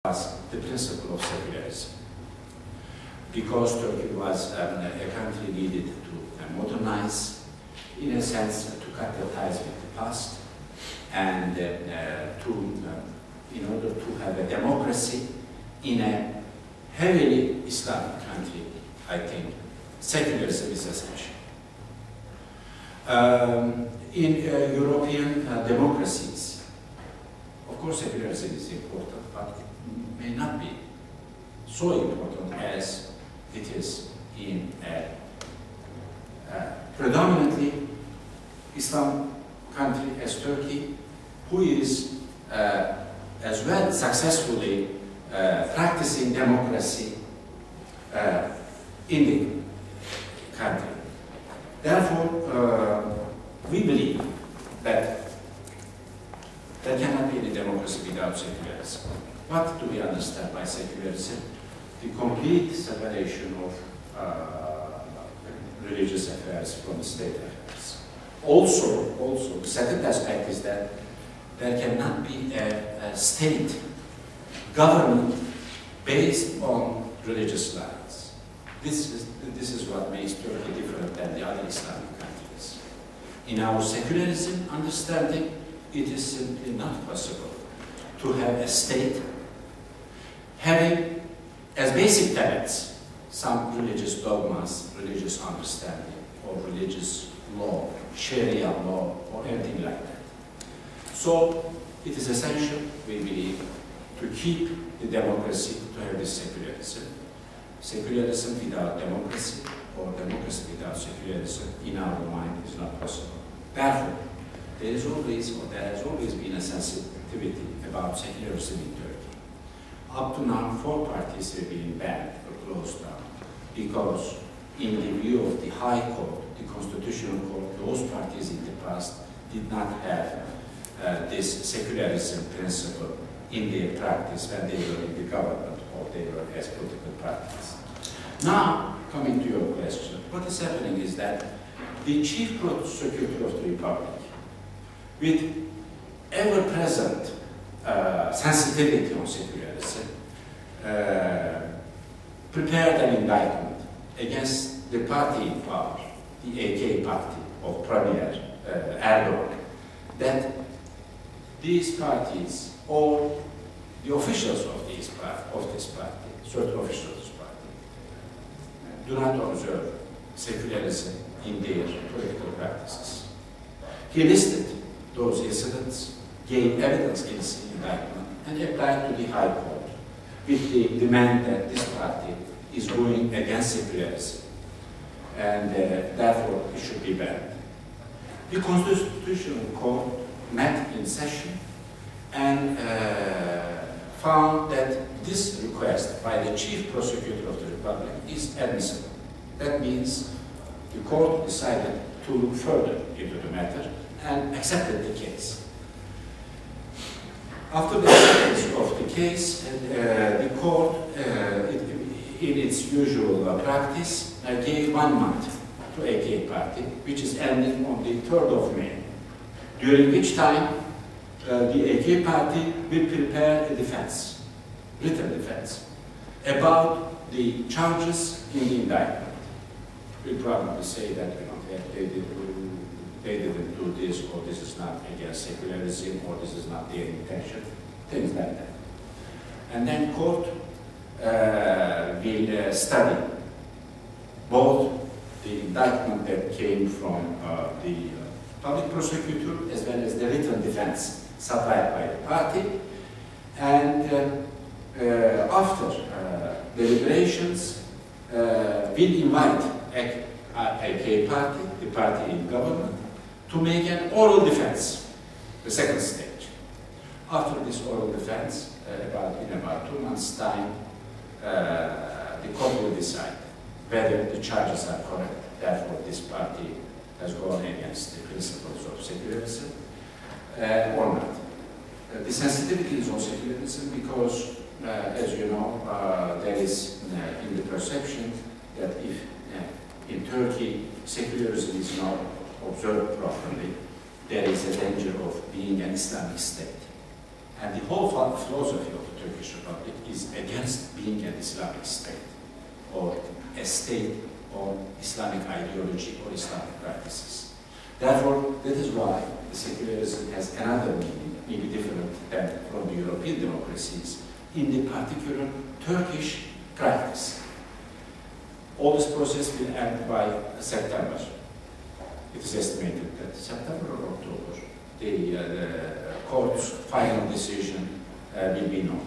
was the principle of secularism. Because Turkey was a country needed to modernize, in a sense, to cut the ties with the past, and in order to have a democracy in a heavily Islamic country, I think secularism is essential. In European democracies, of course secularism is important, but it may not be so important as it is in a predominantly Islam country as Turkey, who is as well successfully practicing democracy in the country. Therefore, we believe that there cannot be any democracy without secularism. What do we understand by secularism? The complete separation of religious affairs from state affairs. Also, the second aspect is that there cannot be a state government based on religious lines. This is what makes Turkey different than the other Islamic countries. In our secularism understanding, it is simply not possible to have a state having as basic tenets some religious dogmas, religious understanding, or religious law, Sharia law, or anything like that. So it is essential, we believe, to keep the democracy, to have this secularism. Secularism without democracy, or democracy without secularism, in our mind, is not possible. Therefore, there has always been a sensitivity about secularism in Turkey. Up to now, 4 parties have been banned or closed down because, in the view of the High Court, the Constitutional Court, those parties in the past did not have this secularism principle in their practice when they were in the government or they were as political parties. Now, coming to your question, what is happening is that the Chief Prosecutor of the Republic, with ever-present sensitivity on secularism, prepared an indictment against the party in power, the AK party of Premier Erdogan, that these parties or the officials of this party, certain officials of this party, do not observe secularism in their political practices. He listed those incidents, gave evidence in his indictment, and applied to the High Court with the demand that this party is going against secularism, and therefore it should be banned. The Constitutional Court met in session and found that this request by the Chief Prosecutor of the Republic is admissible. That means the court decided to look further into the matter and accepted the case. After the acceptance of the case, the court, in its usual practice, gave 1 month to AK party, which is ending on the 3rd of May, during which time the AK party will prepare a defense, written defense, about the charges in the indictment. We'll probably say that they didn't do this, or this is not against secularism, or this is not their intention, things like that. And then court will study both the indictment that came from the public prosecutor as well as the written defense supplied by the party, and after deliberations will invite AK party, the party in government, to make an oral defense, the second stage. After this oral defense, in about 2 months' time, the court will decide whether the charges are correct. Therefore, this party has gone against the principles of secularism or not. The sensitivity is on secularism because, as you know, there is in the perception that if in Turkey secularism is not observed properly, there is a danger of being an Islamic state. And the whole philosophy of the Turkish Republic against being an Islamic state or a state on Islamic ideology or Islamic practices. Therefore, that is why the secularism has another meaning, maybe different than from the European democracies, in the particular Turkish practice. All this process will end by September. It is estimated that September or October, the court's final decision will be known.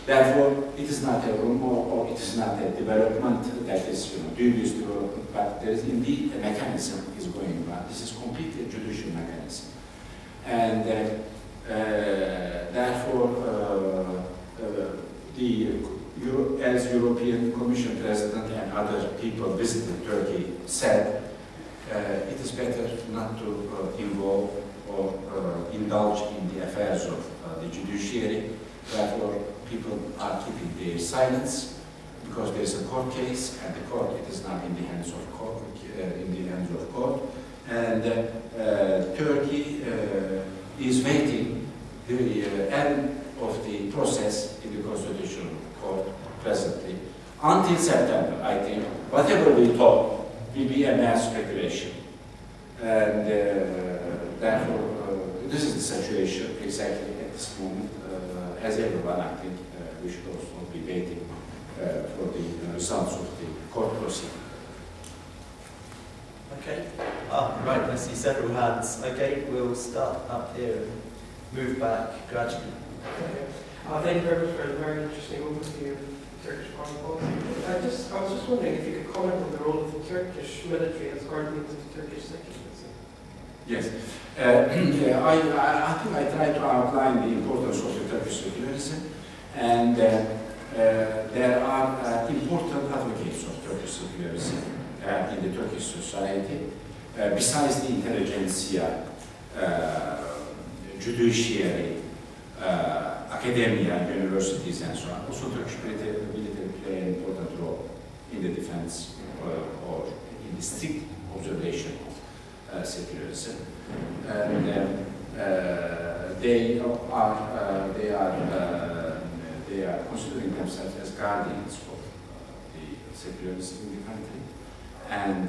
Therefore, it is not a rumor or it is not a development that is dubious development, but there is indeed a mechanism is going on. This is completely a judicial mechanism. And therefore, as European Commission President and other people visited Turkey said, it is better not to involve or indulge in the affairs of the judiciary. Therefore, people are keeping their silence because there is a court case, and the court, it is not in the hands of court, and Turkey is waiting the end of the process in the Constitutional Court presently until September. I think whatever we talk will be a mass speculation, and therefore this is the situation exactly at this moment. As everyone, I think we should also be waiting for the results of the court proceeding. Okay. Right, I see several hands. Okay, we'll start up here and move back gradually. Okay. Thank you very much for a very interesting overview of Turkish foreign policy. I was just wondering if you could comment on the role of the Turkish military as guardians of Turkish secularism. Yes. I think I tried to outline the importance of the Turkish secularism, and there are important advocates of Turkish secularism in the Turkish society, besides the intelligentsia, judiciary, academia, universities, and so on. Also, Turkish military play an important role in the defense or in the strict observation of secularism. And they are considering themselves as guardians of the secularism in the country, and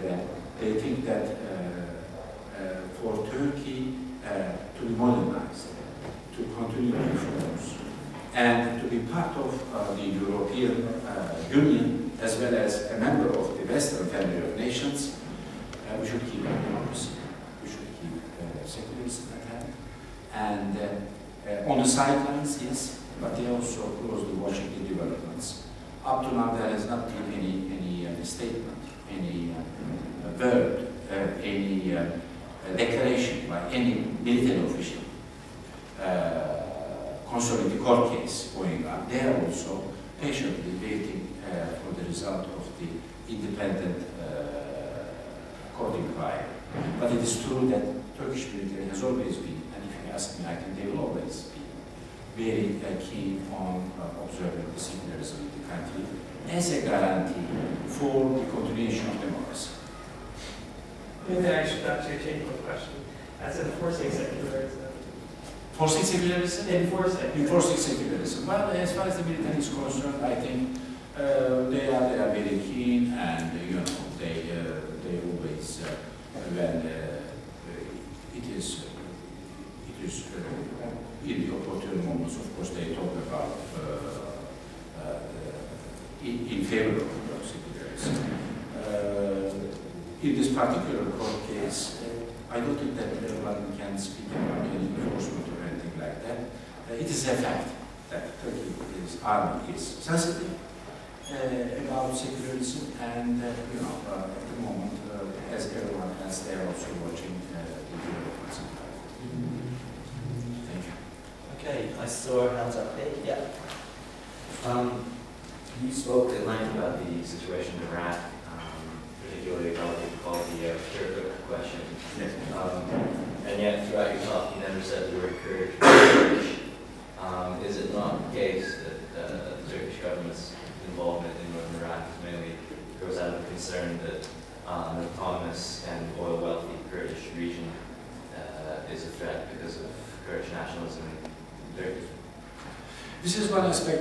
they think that for Turkey to be modernized, to continue reforms, and to be part of the European Union as well as a member of the Western family of nations, we should keep democracy. Secularism at hand, and on the sidelines, yes, but they also closely watching the developments. Up to now, there has not been any statement, any word, any declaration by any military official concerning the court case going on. They are also patiently waiting for the result of the independent court inquiry. But it is true that Turkish military has always been, and if you ask me, I think they will always be very keen on observing the secularism in the country as a guarantee for the continuation of democracy. Maybe I should actually change my question. As enforcing secularism. Forcing secularism? Enforcing secularism. Well, as far as the military is concerned, I think they are very keen, and they always when it is in the opportune moments, of course, they talk about in favor of secularism. In this particular court case, I don't think that one can speak about any enforcement or anything like that. It is a fact that Turkey's army is sensitive about secularism, and at the moment, as everyone else, they are also watching the developments. Thank you. Okay, I saw hands up here. Yeah. You spoke at length about the situation in Iraq, particularly about the Kirkuk question. And yet, throughout your talk, you never said the word Kurdish. Is it not the case that the Turkish government's involvement in northern Iraq is mainly grows out of the concern that an autonomous and oil-wealthy Kurdish region is a threat because of Kurdish nationalism in Turkey? This is one aspect.